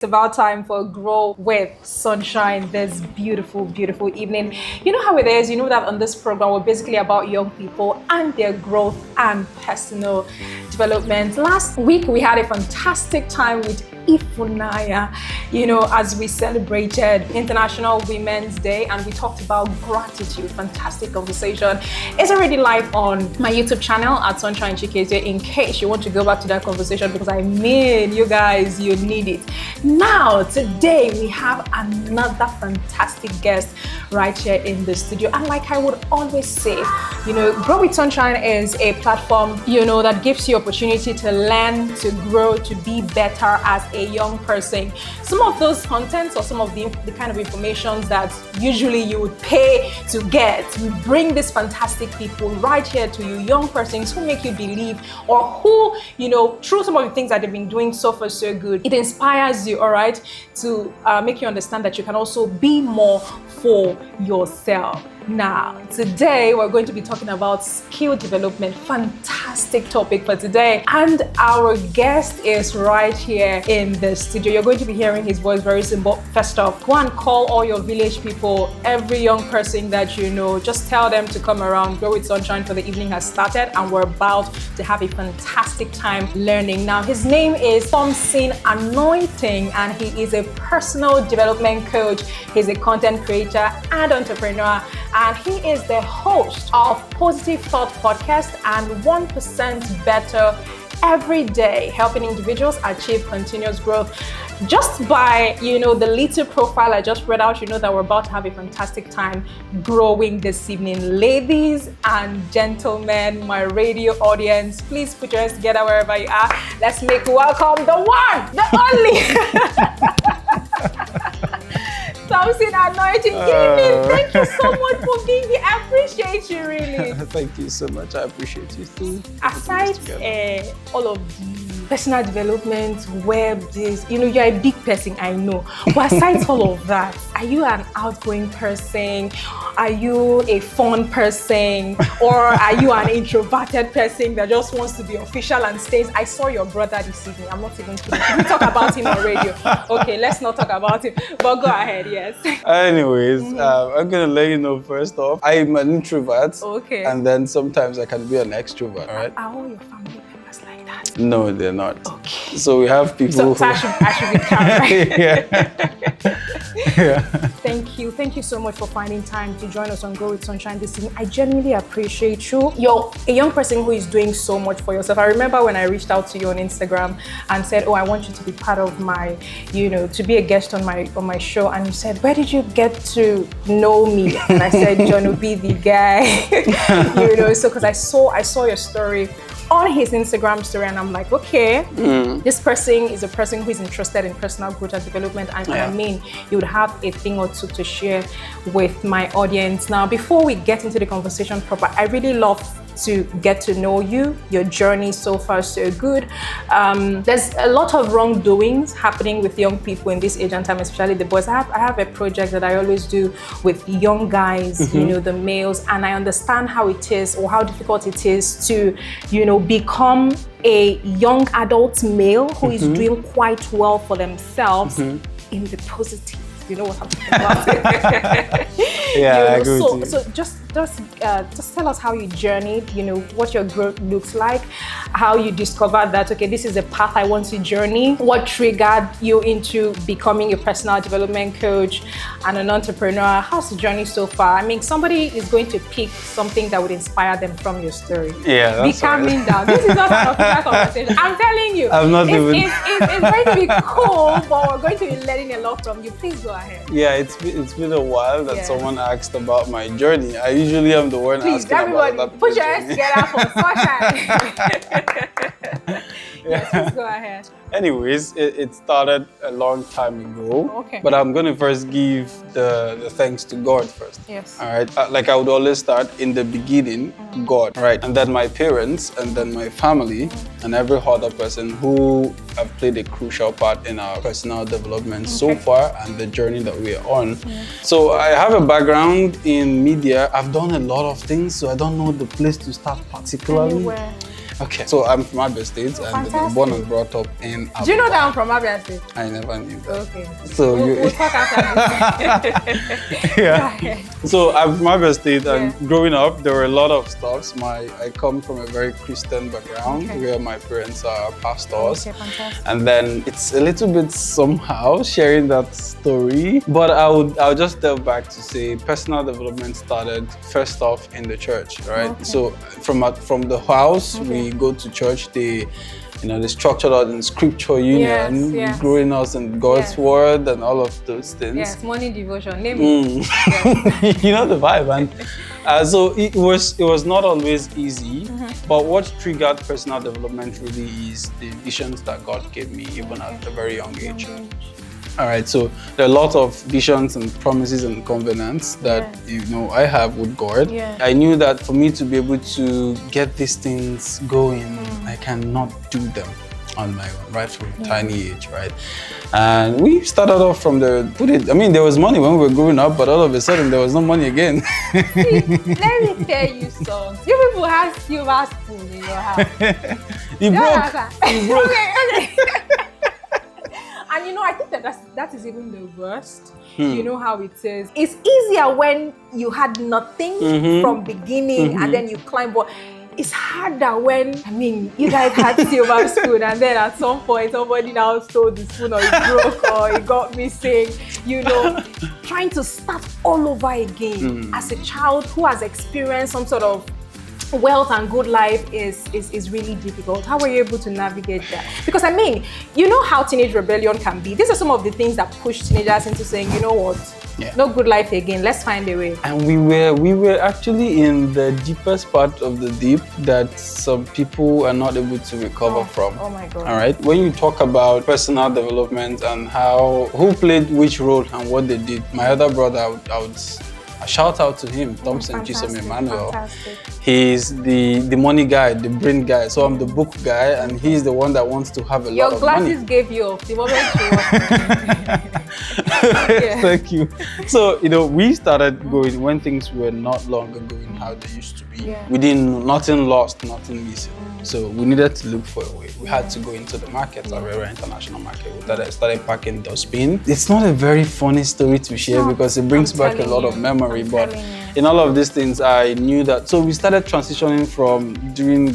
It's about time for Grow with Sunshine this beautiful, beautiful evening. You know how it is. You know that on this program, we're basically about young people and their growth and personal development. Last week, we had a fantastic time with Ifunaya, as we celebrated International Women's Day and we talked about gratitude. Fantastic conversation. It's already live on my YouTube channel at Sunshine Chikeze in case you want to go back to that conversation, because you guys, you need it. Now, today we have another fantastic guest right here in the studio. And like I would always say, Grow with Sunshine is a platform, that gives you opportunity to learn, to grow, to be better as a young person. Some of those contents or some of the kind of information that usually you would pay to get, we bring these fantastic people right here to you, young persons who make you believe, or who, through some of the things that they've been doing so far so good, it inspires you, all right, to make you understand that you can also be more for yourself. Now, today we're going to be talking about skill development. Fantastic topic for today. And our guest is right here in the studio. You're going to be hearing his voice very simple. First off, go and call all your village people, every young person that you know. Just tell them to come around. Grow with Sunshine for the evening has started and we're about to have a fantastic time learning. Now, his name is Thompson Anointing and he is a personal development coach. He's a content creator and entrepreneur. And he is the host of Positive Thought Podcast and 1% Better every day, helping individuals achieve continuous growth. Just by, the little profile I just read out, that we're about to have a fantastic time growing this evening. Ladies and gentlemen, my radio audience, please put your hands together wherever you are. Let's make welcome the one, the only. Thompson Anointing, thank you so much for being here. I appreciate you, really. Thank you so much. I appreciate you too. Aside all of the personal development, web, you're a big person, I know. But aside all of that, are you an outgoing person? Are you a fun person? Or are you an introverted person that just wants to be official and stays? I saw your brother this evening. I'm not even kidding. Can we talk about him on radio? Okay, let's not talk about him. But go ahead, yes. Anyways, I'm going to let you know first off, I'm an introvert. Okay. And then sometimes I can be an extrovert, all right? Are all your family members like that? No, they're not. Okay. So we have people so I should be calm, yeah. Yeah. Thank you so much for finding time to join us on Grow with Sunshine this evening. I genuinely appreciate you. You're a young person who is doing so much for yourself. I remember when I reached out to you on Instagram and said, I want you to be part of my, to be a guest on my show. And you said, where did you get to know me? And I said, John will be the guy. So because I saw your story on his Instagram story and I'm like, okay, this person is a person who is interested in personal growth and development, and you would have a thing or two to share with my audience. Now, before we get into the conversation proper, I really love to get to know you, your journey so far so good. There's a lot of wrongdoings happening with young people in this age and time, especially the boys. I have a project that I always do with young guys, the males, and I understand how it is or how difficult it is to, become a young adult male who is doing quite well for themselves in the positive. You know what I'm talking about? Yeah, I agree with you. So just tell us how you journeyed, what your growth looks like, how you discovered that, okay, this is a path I want to journey, what triggered you into becoming a personal development coach and an entrepreneur. How's the journey so far? I mean, somebody is going to pick something that would inspire them from your story. Yeah, that's Be calming down. This is not an official conversation. I'm telling you. I'm not it's going to be cool, but we're going to be learning a lot from you. Please go ahead. Yeah, it's been a while that someone asked about my journey. I usually am the one asking about that. Put your hands together for Sunshine. Yes, please go ahead. Anyways, it started a long time ago. Okay. But I'm going to first give the thanks to God first. Yes. All right. Like I would always start in the beginning, God, right? And then my parents, and then my family, and every other person who have played a crucial part in our personal development so far and the journey that we are on. So I have a background in media. I've done a lot of things, so I don't know the place to start particularly. Anywhere. Okay, so I'm from Abia State and born and brought up in Abuja. Do you know that I'm from Abia State? I never knew that. Okay. So we'll talk after this. Yeah. So I'm from Abia State, and growing up, there were a lot of stuffs. I come from a very Christian background where my parents are pastors. Okay, fantastic. And then it's a little bit somehow sharing that story, but I'll just delve back to say personal development started first off in the church, right? Okay. So from the house, we go to church. They structured us in scripture union, growing us in God's word and all of those things. Yes, morning devotion, name it. Yes. You know the vibe, and so it was not always easy. But what triggered personal development really is the visions that God gave me, even at a very young age. All right, so there are a lot of visions and promises and covenants that I have with God. I knew that for me to be able to get these things going, I cannot do them on my own, right from a tiny age, right? And we started off from there was money when we were growing up, but all of a sudden there was no money again. See, let me tell you something. You people have silver spoon in your house. It broke. Okay. And I think that is even the worst. You know how it is. It's easier when you had nothing from beginning and then you climb, but it's harder when, you guys had silver spoon and then at some point somebody now stole the spoon or it broke or it got missing, trying to start all over again as a child who has experienced some sort of wealth and good life is really difficult. How were you able to navigate that? Because you know how teenage rebellion can be. These are some of the things that push teenagers into saying, you know what, no good life again, let's find a way. And we were actually in the deepest part of the deep that some people are not able to recover from. Oh my God. All right. When you talk about personal development and who played which role and what they did, my other brother, I would shout out to him, Thompson Chisom Emmanuel. Fantastic. He's the money guy, the brain guy. So I'm the book guy, and he's the one that wants to have a lot of money. Your glasses gave you up the moment you walked. Thank you. So, we started going when things were not longer going how they used to be. We didn't, nothing lost, nothing missing. So we needed to look for a way. We had to go into the market, Arera International Market. We started packing dustbin. It's not a very funny story to share because it brings back a lot of memory. But in all of these things, I knew that. So we started transitioning from doing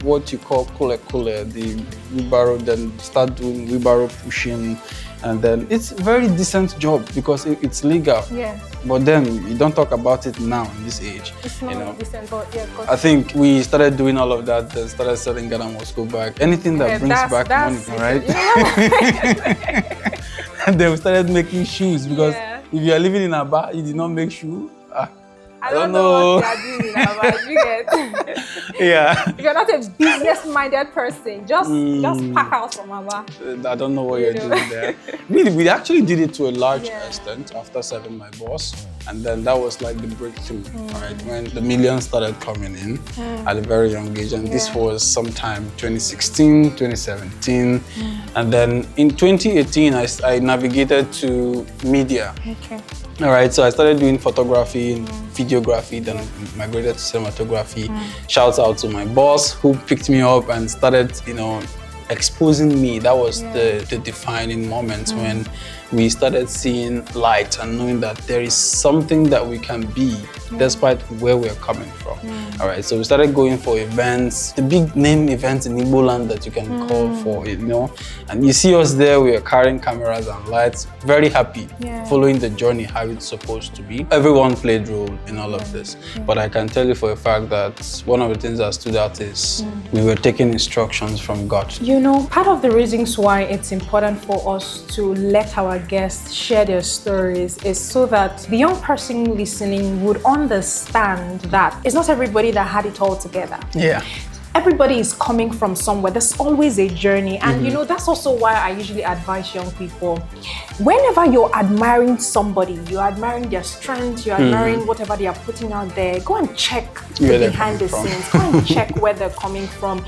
what you call kule, the wheelbarrow, then start doing wheelbarrow pushing. And then it's a very decent job because it's legal. Yeah. But then you don't talk about it now in this age. It's not decent, but I think we started doing all of that, then started selling Ghana Moscow bag. Anything that brings back money, right? And then we started making shoes because if you are living in Aba, you did not make shoes. I don't know what you are doing now, but you get. If you're not a business-minded person, just pack out from Aba. I don't know what you're doing there. We actually did it to a large extent after serving my boss, and then that was like the breakthrough, right? When the millions started coming in at a very young age, and this was sometime 2016, 2017, and then in 2018 I navigated to media. Okay. All right, so I started doing photography and videography, then migrated to cinematography. Shouts out to my boss who picked me up and started, exposing me. That was the defining moment when we started seeing light and knowing that there is something that we can be despite where we're coming from. All right, so we started going for events, the big name events in Igbo land that you can call for, and you see us there, we are carrying cameras and lights, very happy, following the journey how it's supposed to be. Everyone played role in all of this, but I can tell you for a fact that one of the things that stood out is we were taking instructions from God. Part of the reasons why it's important for us to let our guests share their stories is so that the young person listening would understand that it's not everybody that had it all together. Yeah. Everybody is coming from somewhere. There's always a journey. And that's also why I usually advise young people. Whenever you're admiring somebody, you're admiring their strength, you're admiring whatever they are putting out there, go and check behind the scenes. Go and check where they're coming from.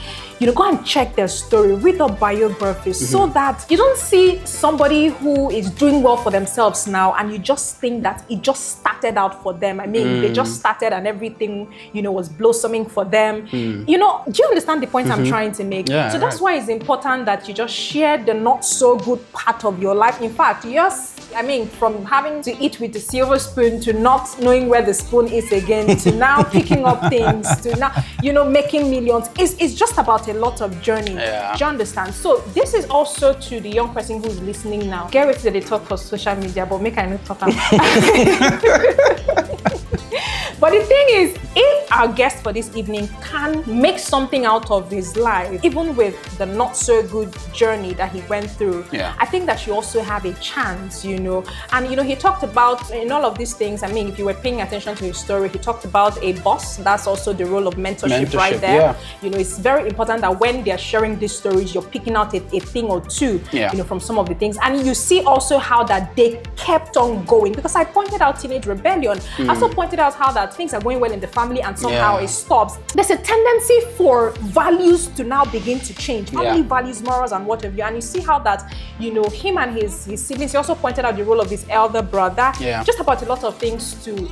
go and check their story, read their biographies, so that you don't see somebody who is doing well for themselves now and you just think that it just started out for them. I mean, they just started and everything, was blossoming for them. Do you understand the point I'm trying to make? Yeah, so that's why it's important that you just share the not so good part of your life. In fact, from having to eat with the silver spoon to not knowing where the spoon is again, to now picking up things, to now, making millions. It's just about a lot of journey. Yeah. Do you understand? So this is also to the young person who's listening now. Get ready to the talk for social media, but make I not talk about. But the thing is, if our guest for this evening can make something out of his life, even with the not so good journey that he went through, I think that you also have a chance, And, he talked about, in all of these things, if you were paying attention to his story, he talked about a boss. That's also the role of mentorship right there. Yeah. It's very important that when they're sharing these stories, you're picking out a thing or two, from some of the things. And you see also how that they kept on going. Because I pointed out teenage rebellion. I also pointed out how that things are going well in the family and somehow it stops. There's a tendency for values to now begin to change. Family values, morals, and what have you. And you see how that, him and his siblings, he also pointed out the role of his elder brother. Just about a lot of things to,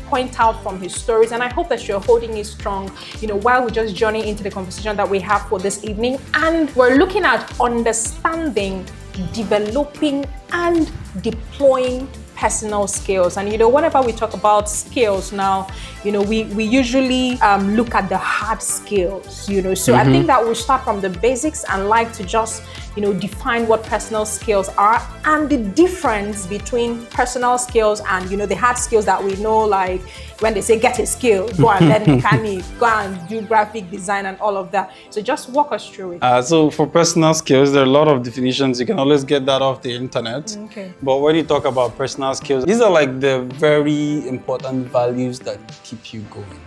point out from his stories. And I hope that you're holding it strong, while we just journey into the conversation that we have for this evening. And we're looking at understanding, developing, and deploying personal skills. And whenever we talk about skills now, we usually look at the hard skills, so I think that we'll start from the basics and like to just define what personal skills are and the difference between personal skills and the hard skills that we know, like when they say get a skill, go and learn mechanic, go and do graphic design and all of that. So just walk us through it. So for personal skills, there are a lot of definitions. You can always get that off the internet. Okay. But when you talk about personal skills, these are like the very important values that keep you going.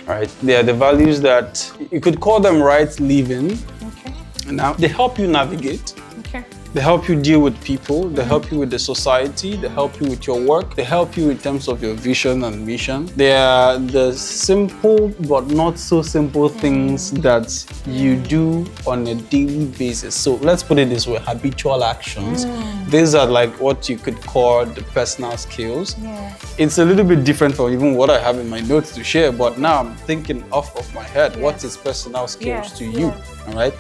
Right? They are the values that you could call them right living. Okay. Now, they help you navigate. Okay. They help you deal with people. They help you with the society. They help you with your work. They help you in terms of your vision and mission. They are the simple but not so simple things that you do on a daily basis. So let's put it this way, habitual actions. These are like what you could call the personal skills. It's a little bit different from even what I have in my notes to share, but now I'm thinking off of my head, what is personal skills to you, all right?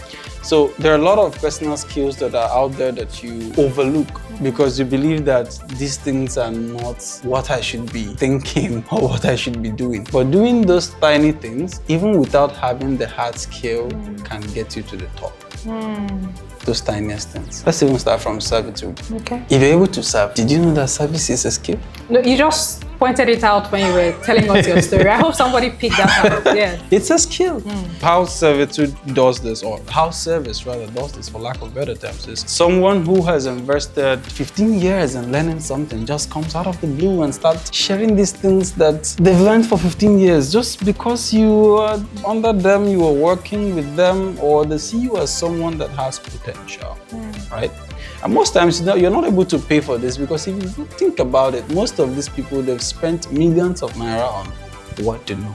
So there are a lot of personal skills that are out there that you overlook because you believe that these things are not what I should be thinking or what I should be doing. But doing those tiny things, even without having the hard skill, can get you to the top. Those tiniest things. Let's even start from servitude. Okay. If you're able to serve, did you know that service is a skill? No, you just pointed it out when you were telling us your story. I hope somebody picked that up. Yeah. It's a skill. How servitude does this, or how service rather does this, for lack of better terms, is someone who has invested 15 years in learning something just comes out of the blue and starts sharing these things that they've learned for 15 years just because you are under them, you are working with them, or they see you as someone that has potential, right? And most times, you're not able to pay for this because if you think about it, most of these people, they've spent millions of naira on what to know.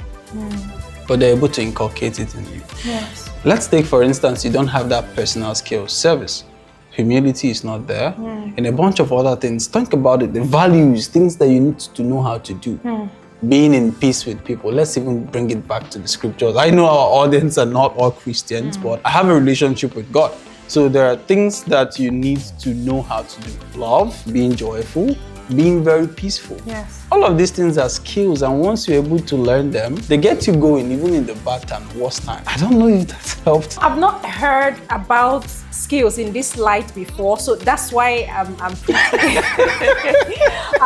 But they're able to inculcate it in you. Yes. Let's take, for instance, you don't have that personal skill, service. Humility is not there. And a bunch of other things. Think about it, the values, things that you need to know how to do. Being in peace with people. Let's even bring it back to the scriptures. I know our audience are not all Christians, but I have a relationship with God. So there are things that you need to know how to do. Love, being joyful, being very peaceful. Yes. All of these things are skills, and once you're able to learn them, they get you going even in the bad and worst time. I don't know if that's helped. I've not heard about skills in this light before, so that's why I'm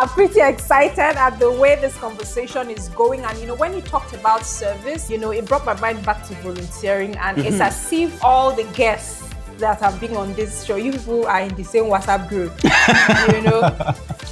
pretty excited at the way this conversation is going. And when you talked about service, it brought my mind back to volunteering, and it's as if all the guests that have been on this show, you people are in the same WhatsApp group,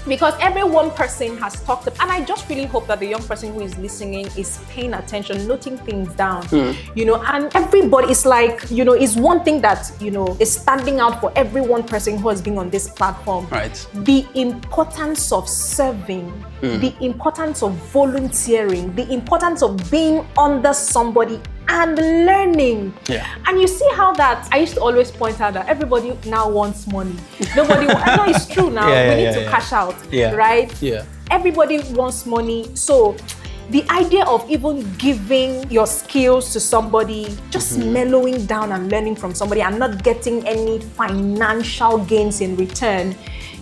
because every one person has talked about, and I just really hope that the young person who is listening is paying attention, noting things down, and everybody is like, is one thing that, is standing out for every one person who has been on this platform. Right. The importance of serving, the importance of volunteering, the importance of being under somebody and learning. Yeah. And you see how that, I used to always point out that everybody now wants money. Nobody, I know it's true now, we need to cash out, right? Yeah. Everybody wants money. So the idea of even giving your skills to somebody, just mellowing down and learning from somebody and not getting any financial gains in return,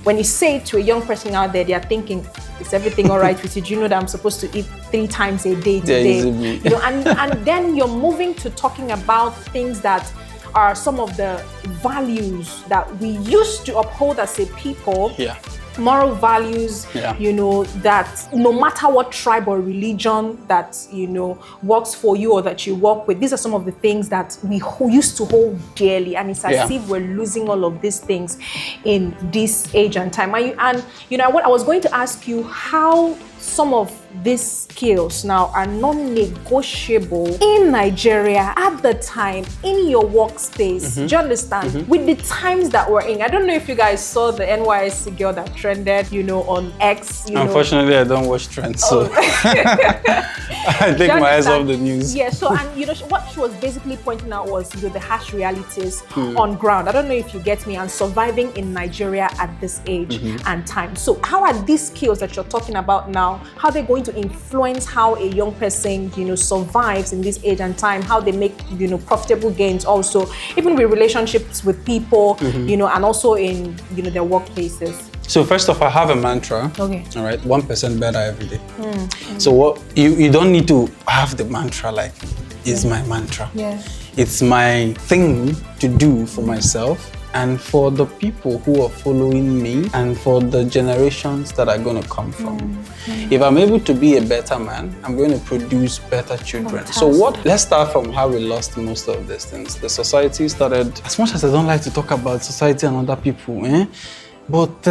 when you say it to a young person out there, they are thinking, is everything all right with you? Do you know that I'm supposed to eat 3 times a day today? You know, and then you're moving to talking about things that are some of the values that we used to uphold as a people. Yeah. Moral values, you know, that no matter what tribe or religion that, you know, works for you or that you work with, these are some of the things that we used to hold dearly. And it's as if we're losing all of these things in this age and time. And you know, what I was going to ask you, how some of these skills now are non-negotiable in Nigeria at the time, in your workspace. Do you understand? With the times that we're in. I don't know if you guys saw the NYSC girl that trended, you know, on X. Unfortunately, I don't watch trends, so I take my eyes off the news. Yeah, so, and you know, what she was basically pointing out was, you know, the harsh realities on ground. I don't know if you get me, and surviving in Nigeria at this age and time. So how are these skills that you're talking about now, how they're going to influence how a young person, you know, survives in this age and time, how they make, you know, profitable gains also, even with relationships with people, you know, and also in, you know, their workplaces? So first off, I have a mantra. Okay. All right, 1% better every day. So what you don't need to have the mantra like, is my mantra. Yeah. It's my thing to do for myself and for the people who are following me and for the generations that are going to come from. If I'm able to be a better man, I'm going to produce better children. Fantastic. Let's start from how we lost most of these things. The society started, as much as I don't like to talk about society and other people, but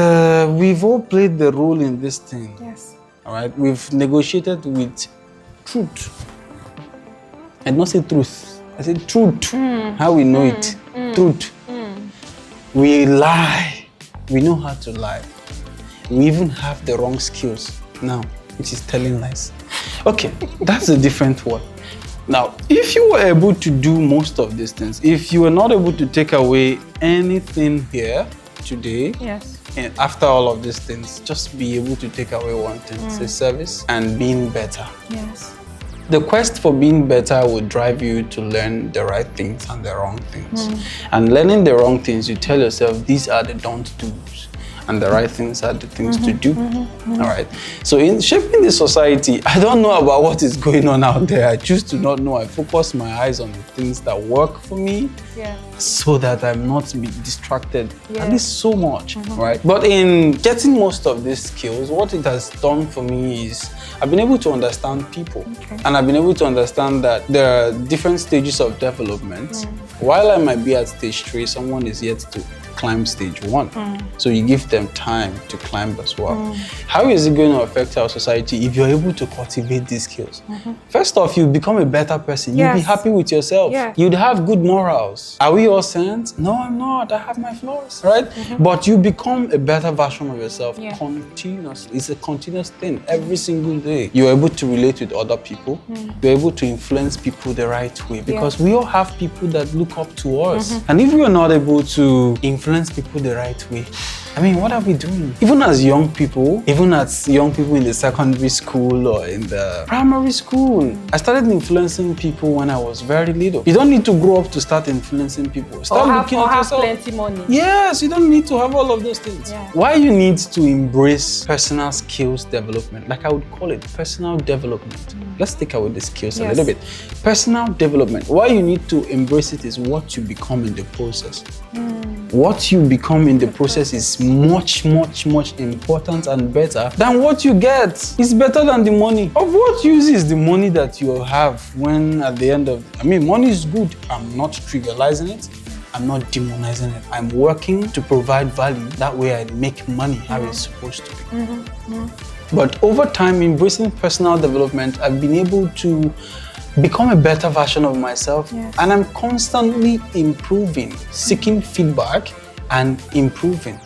we've all played the role in this thing. Yes. All right, we've negotiated with truth. I did not say truth, I said truth. How we know it, truth. We lie. We know how to lie. We even have the wrong skills now, which is telling lies. Okay, that's a different one. Now, if you were able to do most of these things, if you were not able to take away anything here today, and after all of these things, just be able to take away one thing, say service and being better. Yes. The quest for being better will drive you to learn the right things and the wrong things. And learning the wrong things, you tell yourself, these are the don't do's. And the right things are the things to do. All right. So in shaping the society, I don't know about what is going on out there. I choose to not know. I focus my eyes on the things that work for me, so that I'm not be distracted. At least so much, right? But in getting most of these skills, what it has done for me is I've been able to understand people. And I've been able to understand that there are different stages of development. While I might be at stage 3, someone is yet to climb stage 1. So you give them time to climb as well. How is it going to affect our society if you're able to cultivate these skills? First off, you become a better person. You'll be happy with yourself. You'd have good morals. Are we all saints? No, I'm not. I have my flaws, right? But you become a better version of yourself continuously. It's a continuous thing every single day. You're able to relate with other people. You're able to influence people the right way, because we all have people that look up to us. And if we're not able to influence people the right way, I mean, what are we doing? Even as young people, even as young people in the secondary school or in the primary school, I started influencing people when I was very little. You don't need to grow up to start influencing people. Start looking at yourself. Have plenty money. Yes, you don't need to have all of those things. Why you need to embrace personal skills development, like I would call it personal development. Let's take away the skills a little bit. Personal development. Why you need to embrace it is what you become in the process. What you become in the process is much, much, much important and better than what you get. It's better than the money. Of what use is the money that you have when at the end of, money is good. I'm not trivializing it. I'm not demonizing it. I'm working to provide value. That way I make money how it's supposed to be. But over time, embracing personal development, I've been able to become a better version of myself. And I'm constantly improving, seeking feedback and improving.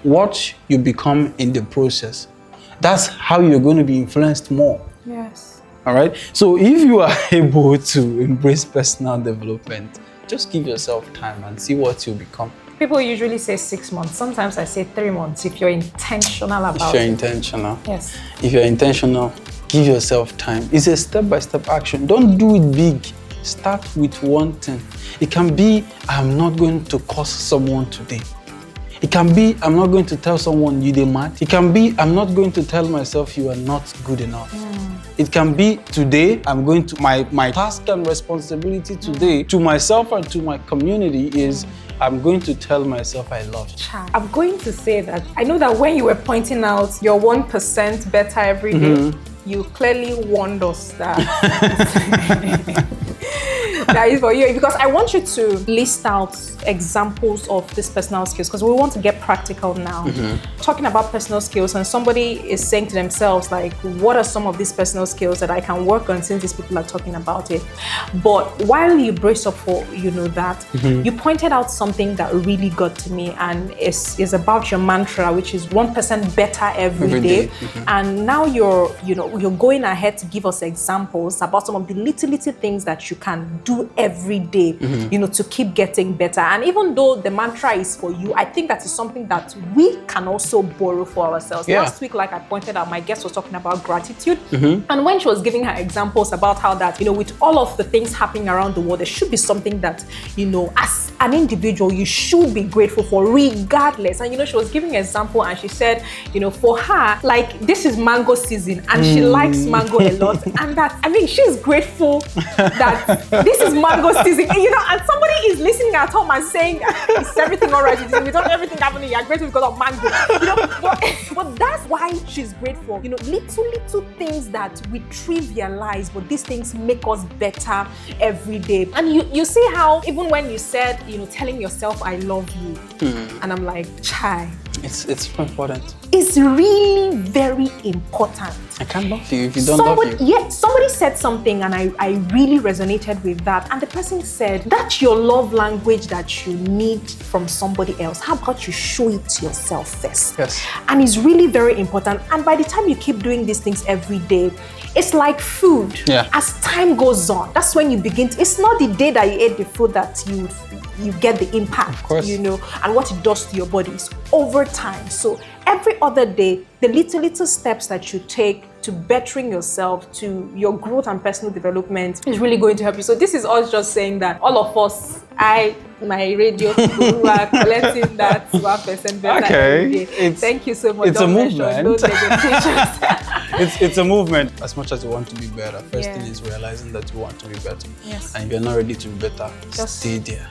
What you become in the process, that's how you're going to be influenced more. All right. So if you are able to embrace personal development, just give yourself time and see what you become. People usually say 6 months. Sometimes I say 3 months if you're intentional about it. If you're intentional. Yes. If you're intentional, give yourself time. It's a step-by-step action. Don't do it big. Start with one thing. It can be, I'm not going to curse someone today. It can be, I'm not going to tell someone you're mad. It can be, I'm not going to tell myself you are not good enough. It can be, today, I'm going to, my task and responsibility today to myself and to my community is, I'm going to tell myself I love you. I'm going to say that I know that when you were pointing out your 1% better every day, you clearly warned us that that is for you, because I want you to list out examples of these personal skills, because we want to get practical now. Talking about personal skills, and somebody is saying to themselves, like, what are some of these personal skills that I can work on since these people are talking about it? But while you brace up for that, you pointed out something that really got to me, and is about your mantra, which is 1% better every day. And now you're going ahead to give us examples about some of the little things that you can do every day, to keep getting better. And even though the mantra is for you, I think that is something that we can also borrow for ourselves. Last week, like I pointed out, my guest was talking about gratitude. And when she was giving her examples about how that, with all of the things happening around the world, there should be something that, as an individual, you should be grateful for regardless. And, she was giving an example, and she said, for her, like, this is mango season and she likes mango a lot. And that, she's grateful that this is mango season. And somebody is listening at home and saying, is everything all right? Without everything happening, you're grateful because of mango. But that's why she's grateful. Little things that we trivialize, but these things make us better every day. And you see how, even when you said, telling yourself, I love you. And I'm like, chai. It's important. It's really very important. I can't love you if you don't love you. Yeah, somebody said something, and I really resonated with that. And the person said, that's your love language that you need from somebody else. How about you show it to yourself first? Yes. And it's really very important. And by the time you keep doing these things every day, it's like food. Yeah. As time goes on, that's when you begin to, it's not the day that you ate the food that you get the impact, of course. And what it does to your body is over time. So every other day, the little steps that you take to bettering yourself, to your growth and personal development is really going to help you. So this is us just saying that all of us, my radio people who are collecting that 1% better every day. Thank you so much. It's a movement. It's a movement. As much as you want to be better, first thing is realizing that you want to be better. Yes. And if you're not ready to be better, just stay there.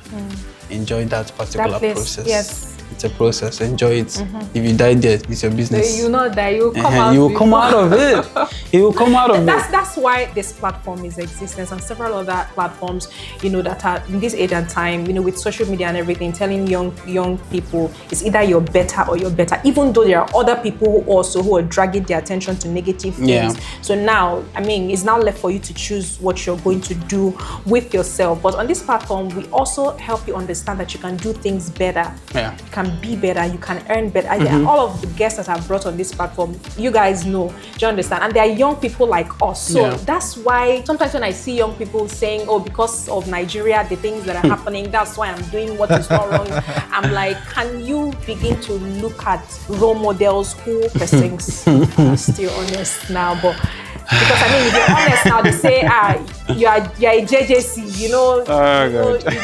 Enjoy that particular process. Yes. It's a process. Enjoy it. If you die there, it's your business. So you know that you will come out. You will come out of it. You will come out of it. That's why this platform is existence, and several other platforms, that are in this age and time, with social media and everything, telling young people it's either you're better or you're better. Even though there are other people who are dragging their attention to negative things. Yeah. So now, it's now left for you to choose what you're going to do with yourself. But on this platform, we also help you understand that you can do things better. Yeah. You can be better, you can earn better. All of the guests that I've brought on this platform, you guys know, do you understand? And they are young people like us. So that's why sometimes when I see young people saying, oh, because of Nigeria, the things that are happening, that's why I'm doing what is not wrong. I'm like, can you begin to look at role models who persons are still honest now? But because if you're honest now, they say, you're a JJC, you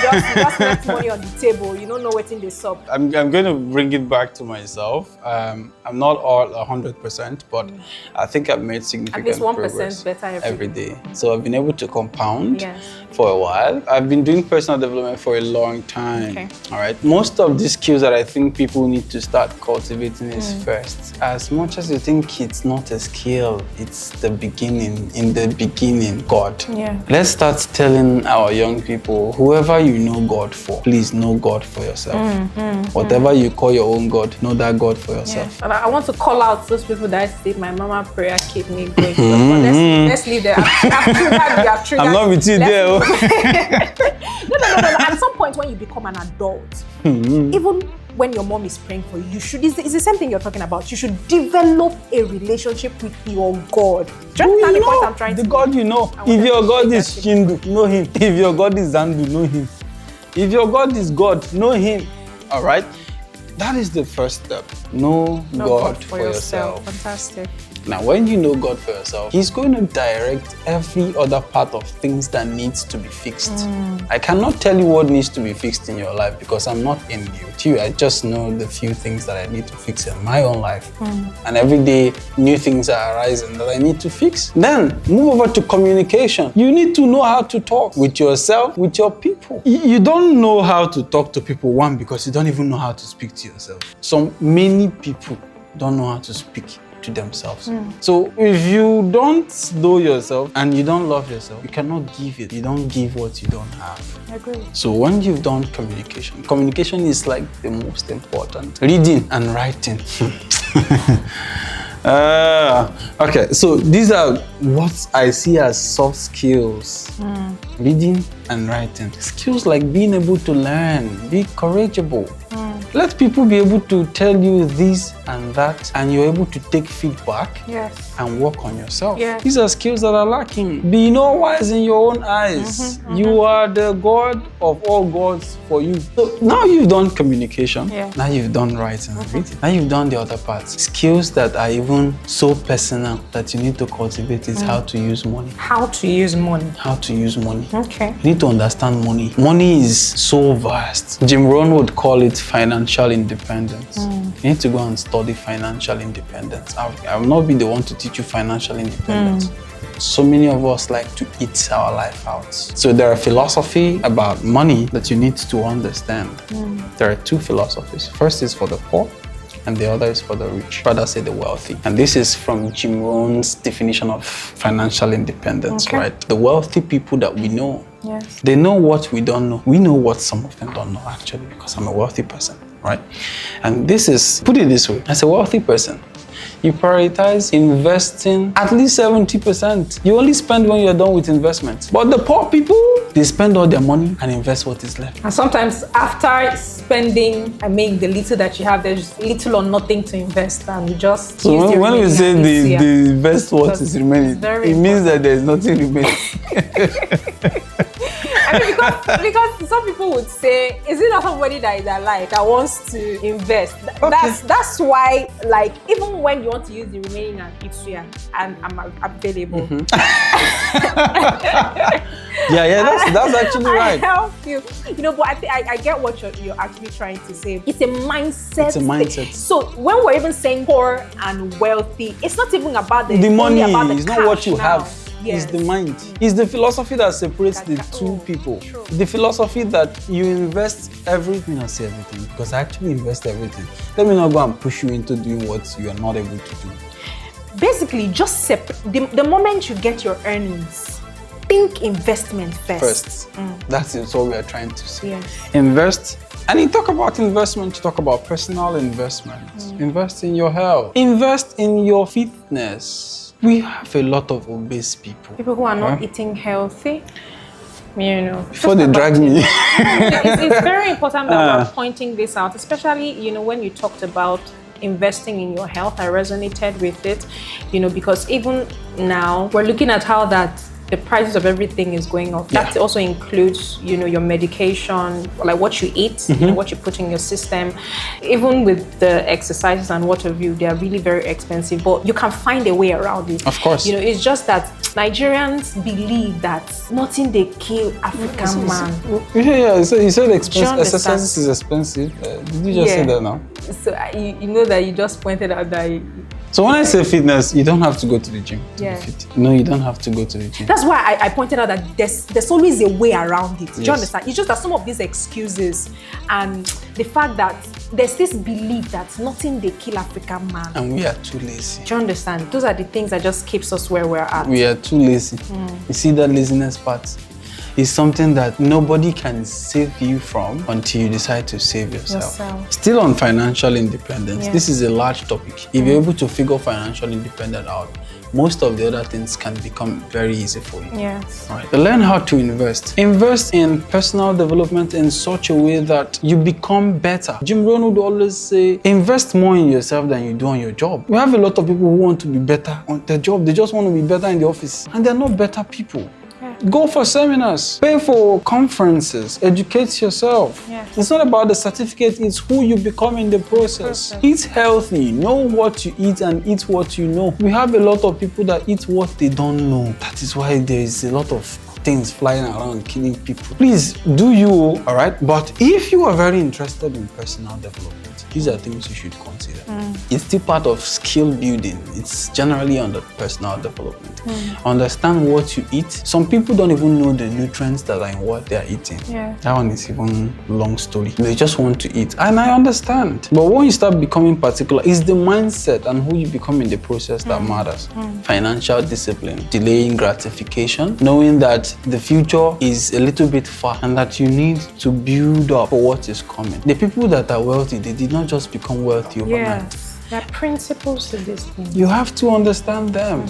just left money on the table, you don't know what's in the sub. I'm going to bring it back to myself. I'm not all 100%, but I think I've made significant at least 1% progress better every day. So I've been able to compound for a while. I've been doing personal development for a long time. Okay. All right. Most of the skills that I think people need to start cultivating is first. As much as you think it's not a skill, it's the beginning. In the beginning, God. Yeah. Let's start telling our young people, whoever you know God for, please know God for yourself. Whatever you call your own God, know that God for yourself. And I want to call out those people that say, my mama prayer keep me going. Let's leave there. I'm not with you there. No. At some point when you become an adult, even when your mom is praying for you, it's the same thing you're talking about. You should develop a relationship with your God. Do you understand the point I'm trying to make? The God you know. If your God is Chindu, know him. If your God is Zandu, know him. If your God is God, know him. All right? That is the first step. Know God for yourself. Fantastic. Now, when you know God for yourself, He's going to direct every other part of things that needs to be fixed. I cannot tell you what needs to be fixed in your life because I'm not in you. I just know the few things that I need to fix in my own life. And every day, new things are arising that I need to fix. Then, move over to communication. You need to know how to talk with yourself, with your people. You don't know how to talk to people, one, because you don't even know how to speak to yourself. Many people don't know how to speak to themselves. So if you don't know yourself and you don't love yourself, you cannot give it. You don't give what you don't have. I agree. So when you've done communication is like the most important. Reading and writing. Okay, so these are what I see as soft skills. Reading and writing. Skills like being able to learn, be courageable. Let people be able to tell you this and that, and you're able to take feedback and work on yourself. These are skills that are lacking. Be wise in your own eyes. You are the God of all gods for you. So now you've done communication. Now you've done writing and reading. Now you've done the other parts. Skills that are even so personal that you need to cultivate is how to use money. How to use money. How to use money. Okay. You need to understand money. Money is so vast. Jim Rohn would call it financial independence. You need to go and study financial independence. I will not be the one to teach you financial independence. So many of us like to eat our life out. So there are philosophy about money that you need to understand. There are two philosophies. First is for the poor, and the other is for the rich, rather say the wealthy. And this is from Jim Rohn's definition of financial independence, right? The wealthy people that we know, they know what we don't know. We know what some of them don't know, actually, because I'm a wealthy person, right? And this is, put it this way, as a wealthy person, you prioritize investing at least 70%. You only spend when you're done with investment. But the poor people, they spend all their money and invest what is left. And sometimes after spending, the little that you have, there's little or nothing to invest, and you just so when we say the invest what is remaining, it means that there's nothing remaining. because some people would say, is it not somebody that is alive that wants to invest? That's why, like, even when you want to use the remaining and it's here, and I'm available. That's actually right. I help you. But I get what you're actually trying to say. It's a mindset. It's a mindset. So when we're even saying poor and wealthy, it's not even about the money. About it's not what you have. It's the mind. It's the philosophy that separates the two people. True. The philosophy that you invest everything. I'll say everything because I actually invest everything. Let me not go and push you into doing what you are not able to do. Basically, just the moment you get your earnings, think investment first. That's what we are trying to say. Invest. And you talk about investment, you talk about personal investment. Invest in your health. Invest in your fitness. We have a lot of obese people. People who are not eating healthy. Before they drag me. It's very important that we're pointing this out, especially, when you talked about investing in your health. I resonated with it, because even now we're looking at how that the prices of everything is going up. That also includes, your medication, like what you eat, what you put in your system. Even with the exercises and what have you, they are really very expensive, but you can find a way around it. Of course. It's just that Nigerians believe that nothing they kill African man. So you said exercise is expensive. Did you just say that now? So you know that you just pointed out that. So when I say fitness, you don't have to go to the gym to be fit. No, you don't have to go to the gym. That's why I pointed out that there's always a way around it. Do you understand? It's just that some of these excuses and the fact that there's this belief that nothing they kill African man. And we are too lazy. Do you understand? Those are the things that just keeps us where we're at. We are too lazy. You see that laziness part? is something that nobody can save you from until you decide to save yourself. Still on financial independence, this is a large topic. If you're able to figure financial independence out, most of the other things can become very easy for you. Yes. Right. Learn how to invest. Invest in personal development in such a way that you become better. Jim Rohn would always say, invest more in yourself than you do on your job. We have a lot of people who want to be better on their job. They just want to be better in the office, and they're not better people. Go for seminars, pay for conferences, educate yourself. It's not about the certificate, it's who you become in the process. Eat healthy, know what you eat and eat what you know. We have a lot of people that eat what they don't know. That is why there is a lot of things flying around killing people. Please do you, all right? But if you are very interested in personal development, these are things you should consider. It's still part of skill building. It's generally under personal development. Understand what you eat. Some people don't even know the nutrients that are in what they are eating. That one is even a long story. They just want to eat. And I understand. But when you start becoming particular, it's the mindset and who you become in the process that matters. Financial discipline, delaying gratification, knowing that the future is a little bit far and that you need to build up for what is coming. The people that are wealthy, they did not just become wealthy overnight. There are principles to this thing. You have to understand them.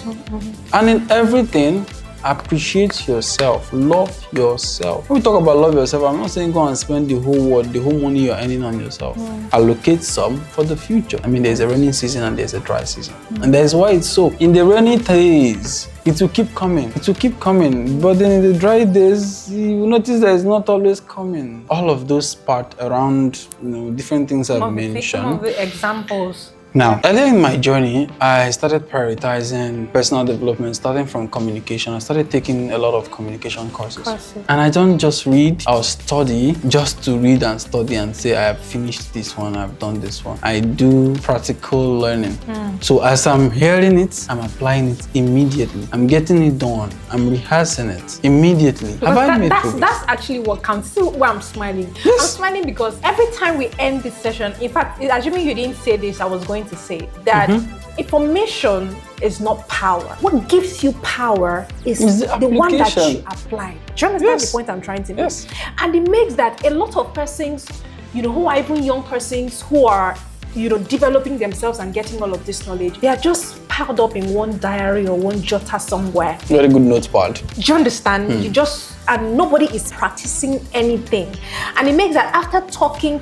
And in everything, appreciate yourself, love yourself. When we talk about love yourself, I'm not saying go and spend the whole world, the whole money you're earning on yourself. Allocate some for the future. I mean, there's a rainy season and there's a dry season. And that's why it's so. In the rainy days, it will keep coming. It will keep coming. But then in the dry days, you will notice that it's not always coming. All of those part around, different things I've mentioned. Some of the examples. Now, earlier in my journey, I started prioritizing personal development, starting from communication. I started taking a lot of communication courses. And I don't just read, I'll study just to read and study and say, I have finished this one, I've done this one. I do practical learning. So as I'm hearing it, I'm applying it immediately. I'm getting it done. I'm rehearsing it immediately. Have I made progress? That's actually what counts. See why I'm smiling. Yes. I'm smiling because every time we end this session, in fact, assuming you didn't say this, I was going to say that information is not power. What gives you power is the one that you apply. Do you understand the point I'm trying to make? And it makes that a lot of persons, who are even young persons who are, developing themselves and getting all of this knowledge, they are just piled up in one diary or one jotter somewhere. Very good notepad. Do you understand? And nobody is practicing anything. And it makes that after talking,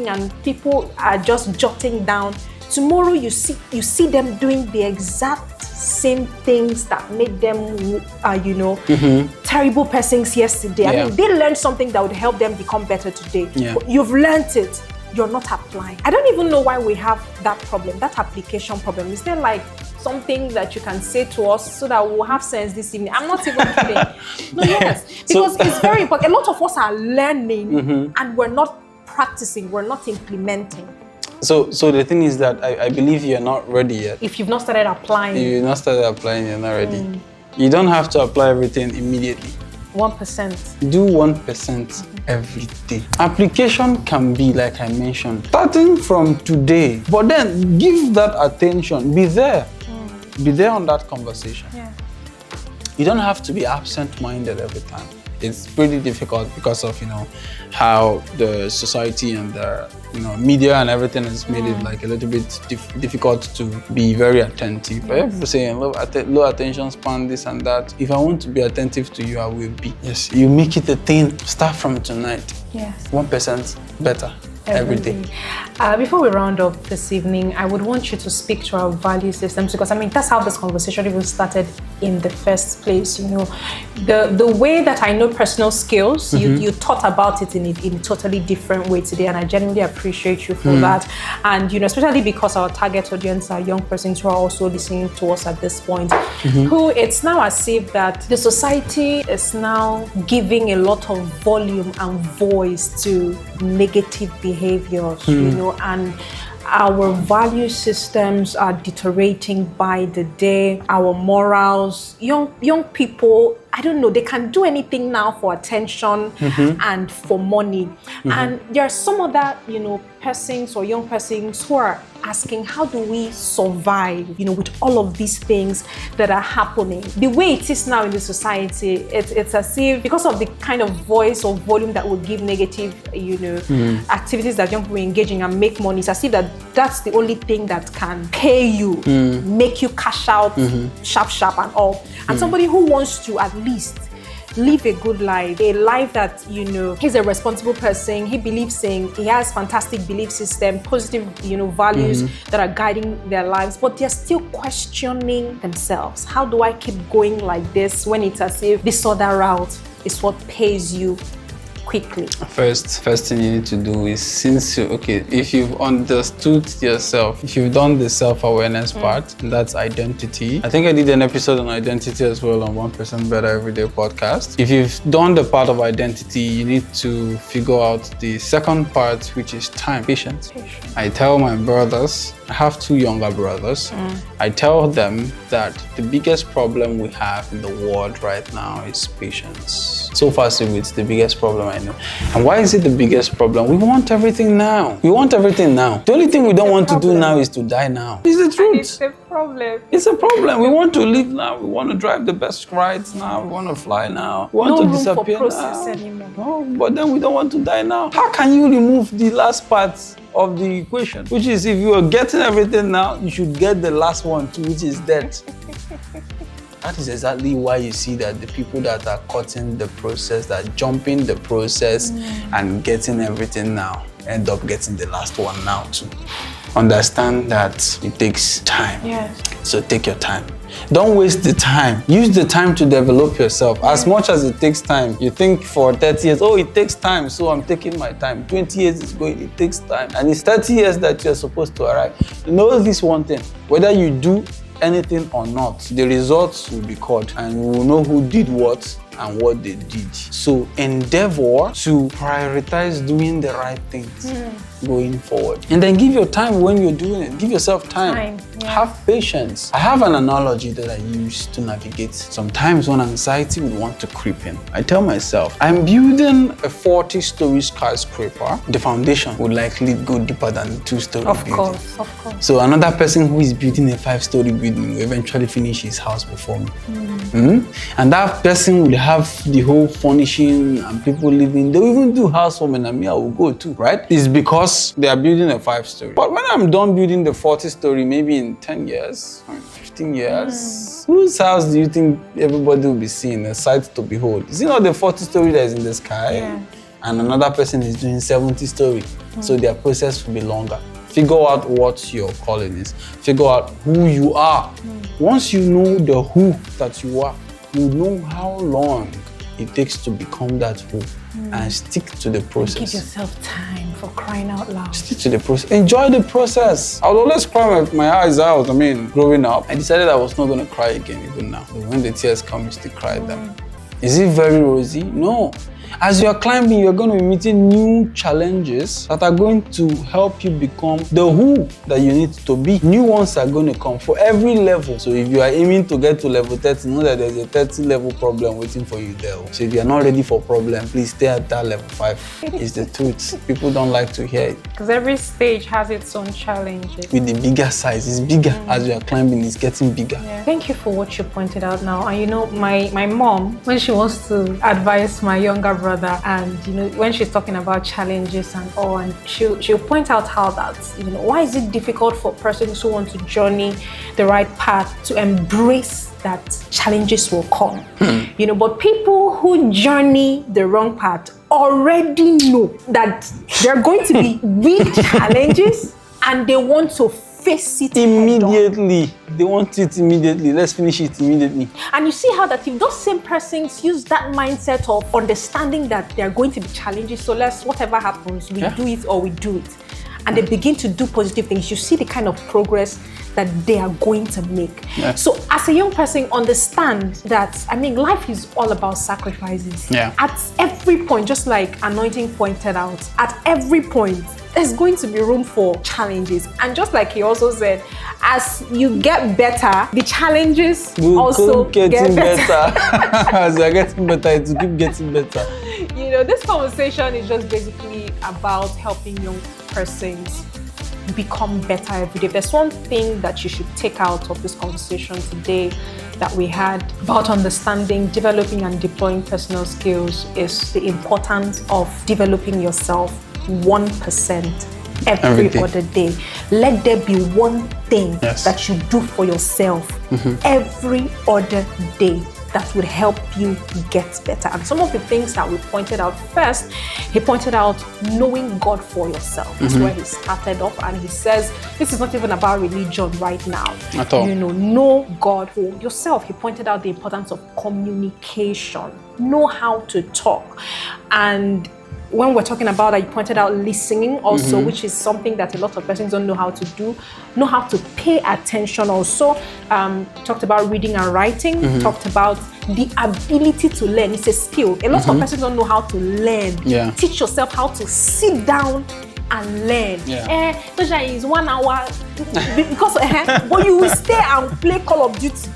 and people are just jotting down, tomorrow you see them doing the exact same things that made them, terrible persons yesterday. I mean, they learned something that would help them become better today. But you've learned it. You're not applying. I don't even know why we have that problem, that application problem. Is there like something that you can say to us so that we'll have sense this evening? I'm not even kidding. No, yes. Because it's very important. A lot of us are learning and we're not practicing, we're not implementing. So the thing is that I believe you're not ready yet. If you've not started applying. If you've not started applying, you're not ready. You don't have to apply everything immediately. 1%. Do 1% every day. Application can be, like I mentioned, starting from today, but then give that attention. Be there. Be there on that conversation. You don't have to be absent-minded every time. It's pretty difficult because of, how the society and the, media and everything has made it like a little bit difficult to be very attentive. People saying low attention span, this and that. If I want to be attentive to you, I will be. Yes, you make it a thing. Start from tonight. 1% better. Every day. Before we round up this evening, I would want you to speak to our value systems, because that's how this conversation even started in the first place. The way that I know personal skills, you thought about it in a totally different way today, and I genuinely appreciate you for that. And especially because our target audience are young persons who are also listening to us at this point, who it's now as if that the society is now giving a lot of volume and voice to negative behaviors, and our value systems are deteriorating by the day. Our morals, young people I don't know, they can do anything now for attention and for money. And there are some other, persons or young persons who are asking, how do we survive, with all of these things that are happening? The way it is now in the society, it's as if, because of the kind of voice or volume that will give negative, activities that young people engage in and make money, it's as if that's the only thing that can pay you, make you cash out sharp and all. And somebody who wants to at least live a good life, a life that, he's a responsible person, he believes in, he has fantastic belief system, positive, values that are guiding their lives, but they're still questioning themselves. How do I keep going like this when it's as if this other route is what pays you quickly? First thing you need to do is, if you've understood yourself, if you've done the self-awareness part, that's identity. I think I did an episode on identity as well on 1% Better Everyday podcast. If you've done the part of identity, you need to figure out the second part, which is time, patience. I tell my brothers, I have 2 younger brothers, I tell them that the biggest problem we have in the world right now is patience. So far, so it's the biggest problem I know. And why is it the biggest problem? We want everything now. The only thing we don't want to do now is to die now. It's the truth. It's a problem. It's a problem. We want to live now. We want to drive the best rides now. We want to fly now. We want to disappear now. Anymore. No, but then we don't want to die now. How can you remove the last part of the equation? Which is, if you are getting everything now, you should get the last one too, which is death. That is exactly why you see that the people that are cutting the process, that are jumping the process and getting everything now, end up getting the last one now too. Understand that it takes time. Yes. So take your time. Don't waste the time. Use the time to develop yourself. As much as it takes time, you think for 30 years, it takes time, so I'm taking my time. 20 years is going, it takes time. And it's 30 years that you're supposed to arrive. Know this one thing, whether you do anything or not, the results will be called and we will know who did what and what they did. So endeavor to prioritize doing the right things going forward. And then give your time when you're doing it. Give yourself time. Have patience. I have an analogy that I use to navigate sometimes when anxiety would want to creep in. I tell myself, I'm building a 40-story skyscraper. The foundation would likely go deeper than the 2-story building. Of course. So another person who is building a 5-story building will eventually finish his house before me. And that person would have the whole furnishing and people living. They'll even do housewarming and me, I will go too, right? It's because they are building a 5-story. But when I'm done building the 40-story, maybe in 10 years, 15 years, whose house do you think everybody will be seeing, a sight to behold? Is it not the 40-story that is in the sky? Yeah. And another person is doing 70-story. So their process will be longer. Figure out what your calling is. Figure out who you are. Once you know the who that you are, you know how long it takes to become that who. And stick to the process. Give yourself time, for crying out loud. Stick to the process. Enjoy the process. I would always cry my eyes out. Growing up, I decided I was not going to cry again even now. But when the tears come, you still cry them. Is it very rosy? No. As you are climbing, you're going to be meeting new challenges that are going to help you become the who that you need to be. New ones are going to come for every level. So if you are aiming to get to level 30, know that there's a 30 level problem waiting for you there. So if you're not ready for problem, please stay at that level 5. It's the truth. People don't like to hear it. Because every stage has its own challenges. With the bigger size, it's bigger. As you are climbing, it's getting bigger. Yeah. Thank you for what you pointed out now. And my mom, when she wants to advise my younger brother, and when she's talking about challenges and all, and she'll point out how that, why is it difficult for persons who want to journey the right path to embrace that challenges will come. But people who journey the wrong path already know that there are going to be big challenges and they want to face it immediately. They want it immediately. Let's finish it immediately. And you see how that if those same persons use that mindset of understanding that there are going to be challenges, so whatever happens, we do it or we do it, and they begin to do positive things, you see the kind of progress that they are going to make. Yeah. So as a young person, understand that, life is all about sacrifices. Yeah. At every point, just like Anointing pointed out, at every point, there's going to be room for challenges. And just like he also said, as you get better, the challenges We'll also keep get getting better. better. As you're getting better, it will keep getting better. You know, this conversation is just basically about helping young persons become better every day. If there's one thing that you should take out of this conversation today that we had about understanding, developing and deploying personal skills, is the importance of developing yourself 1% every other day. Let there be one thing that you do for yourself every other day that would help you get better. And some of the things that we pointed out first, he pointed out knowing God for yourself. That's where he started off, and he says this is not even about religion right now. At all. You know God for yourself. He pointed out the importance of communication. Know how to talk. And when we're talking about that, you pointed out listening also, which is something that a lot of persons don't know how to do. Know how to pay attention also. Talked about reading and writing. Talked about the ability to learn. It's a skill. A lot of persons don't know how to learn. Yeah. Teach yourself how to sit down and learn. Is 1 hour because but you will stay and play Call of Duty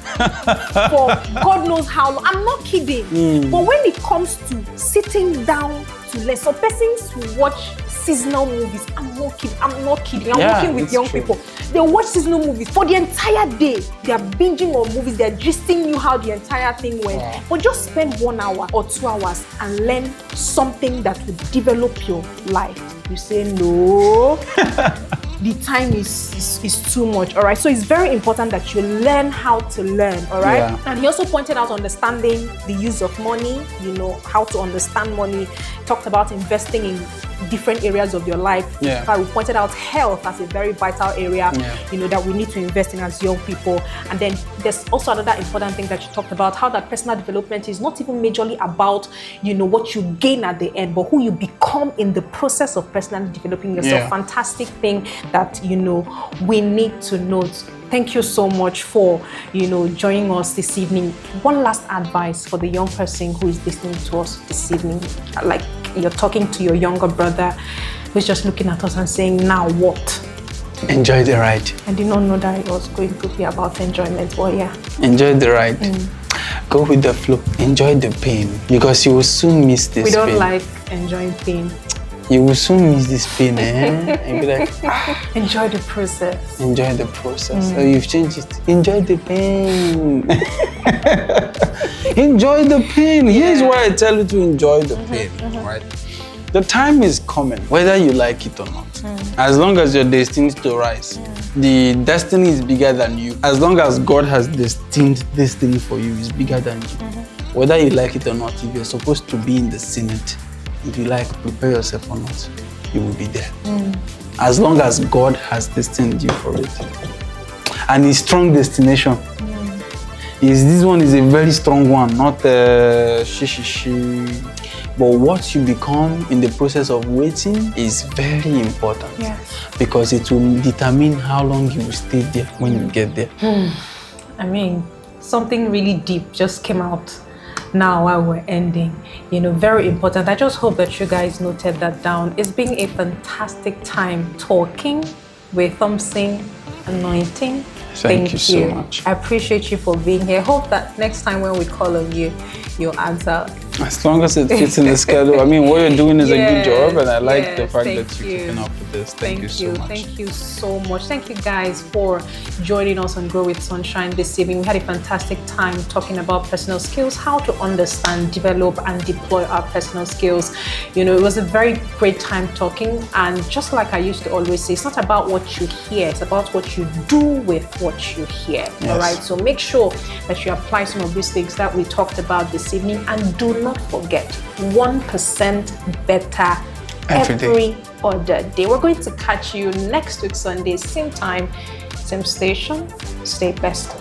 for God knows how long. I'm not kidding. But when it comes to sitting down to learn, some persons who watch seasonal movies, I'm not kidding. I'm working with young people. They watch seasonal movies for the entire day. They are binging on movies. They're gisting you how the entire thing went. Wow. But just spend 1 hour or 2 hours and learn something that will develop your life. You say no. The time is too much, all right? So it's very important that you learn how to learn, all right? Yeah. And he also pointed out understanding the use of money, you know, how to understand money. Talked about investing in different areas of your life. Yeah. In fact, we pointed out health as a very vital area, you know, that we need to invest in as young people. And then there's also another important thing that you talked about, how that personal development is not even majorly about, you know, what you gain at the end, but who you become in the process of personally developing yourself. Yeah. Fantastic thing that, you know, we need to note. Thank you so much for, you know, joining us this evening. One last advice for the young person who is listening to us this evening. Like you're talking to your younger brother who's just looking at us and saying, now what? Enjoy the ride. I did not know that it was going to be about enjoyment, but yeah. Enjoy the ride. Go with the flow. Enjoy the pain, because you will soon miss this pain. We don't like enjoying pain. You will soon miss this pain, and be like, enjoy the process. Enjoy the process. So you've changed it. Enjoy the pain. Enjoy the pain. Here's why I tell you to enjoy the pain, right? The time is coming, whether you like it or not. As long as you're destined to rise, the destiny is bigger than you. As long as God has destined this thing for you, it's bigger than you. Whether you like it or not, if you're supposed to be in the Senate, if you like, prepare yourself or not, you will be there. As long as God has destined you for it. And a strong destination. This one is a very strong one, not But what you become in the process of waiting is very important. Because it will determine how long you will stay there when you get there. I mean, something really deep just came out now while we're ending. You know, very important. I just hope that you guys noted that down. It's been a fantastic time talking with Thompson Anointing. Thank you so much. I appreciate you for being here. Hope that next time when we call on you, you'll answer. As long as it fits in the schedule. I mean, what you're doing is a good job, and I like the fact that you're keeping up with this. Thank you so much. Thank you so much. Thank you guys for joining us on Grow with Sunshine this evening. We had a fantastic time talking about personal skills, how to understand, develop, and deploy our personal skills. You know, it was a very great time talking, and just like I used to always say, it's not about what you hear, it's about what you do with what you hear. All right, so make sure that you apply some of these things that we talked about this evening, and do not forget 1% better every other day. We're going to catch you next week Sunday, same time, same station. Stay best.